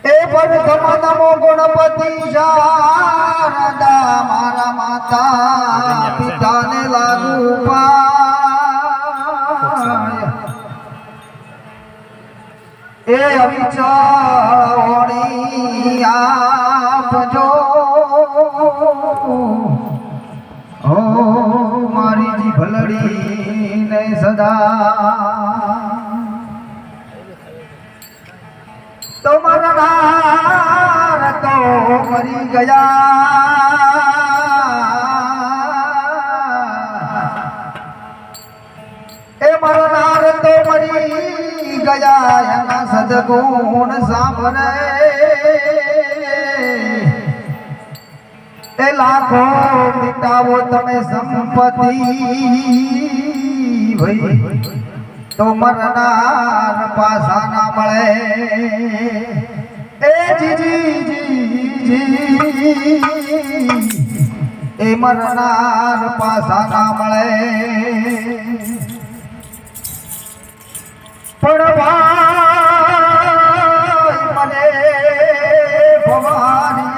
એ પ્રથમ નમો ગણપતિ શારદા મારા માતા પિતાને લાગુ પાય એ અવિચળવણી આપજો ઓ મારી જી ભલડી ને સદા તમારા નાર તો મરી ગયા એ મારા નાર તો મરી ગયા એના સદગુણ સાંભળે એ લાખો મિટાવો તમે સંપત્તિ ભાઈ તો મરનાર પાછા ના મળે એ જી એ મરનાર પાછા ના મળે પણ ભાઈ મને ભવાની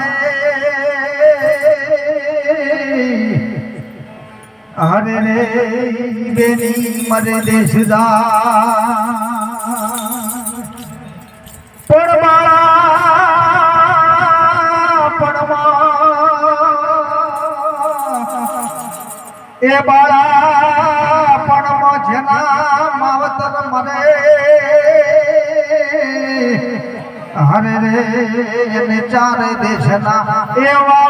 હરે રે બેની મરે દેશદા પણ બાળા એ બાળા પણ જેના માવતર મરે હરે રે એને ચારે દેશના એવા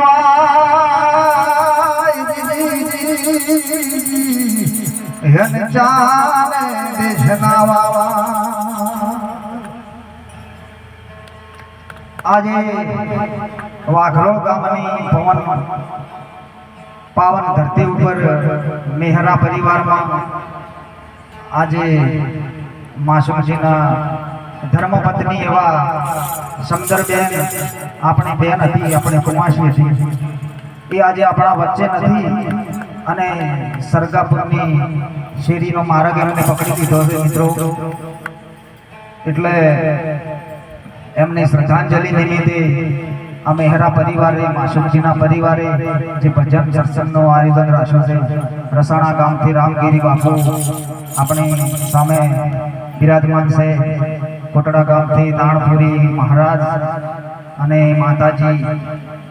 હેન ચારે દેશના વાવા આજે વાઘરોળ ગામની પવન પાવન ધરતી ઉપર મેહરા પરિવારમાં આજે માસુમજીના ધર્મપત્ની એવા સમદરબેન આપણી બેન હતી, આપણે કુમાસી હતી, એ આજે આપણા વચ્ચે નથી અને સરગાપુરની શેરીનો માર્ગ એમને પકડી દીધો છે મિત્રો. એટલે એમની શ્રદ્ધાંજલિ નિમિત્તે આ મેહરા પરિવારે, માસુમજીના પરિવારે જે ભજન સત્સંગનું આયોજન રાખ્યું છે. રસાણા ગામથી રામગીરી બાપુ આપણી સામે બિરાજમાન છે. કોટડા ગામથી નાણપુરી મહારાજ અને માતાજી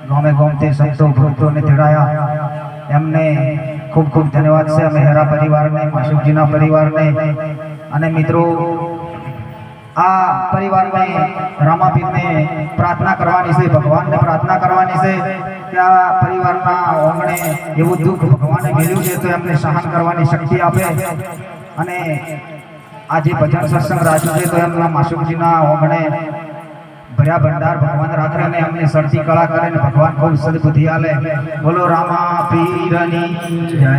ગામે ગામથી સંતો ભક્તોને તેડાયા. એમને ખૂબ ખૂબ ધન્યવાદ છે મેહરા પરિવારને, માસુમજીના પરિવારને. અને મિત્રો, આ પરિવારને રામાપીરને પ્રાર્થના કરવાની છે, ભગવાનને પ્રાર્થના કરવાની છે કે આ પરિવારના ઓંગણે એવું દુઃખ ભગવાને મેળ્યું છે તો એમને સહન કરવાની શક્તિ આપે. અને આજે ભજન સત્સંગ રાખ્યું છે તો એમના માસુમજીના ઓંગણે ભર્યા ભંડાર ભગવાન રાખે અને એમને સડતી કળા કરે ને ભગવાન ખૂબ સદબુદ્ધિ આલે. બોલો રામાપીરની જય.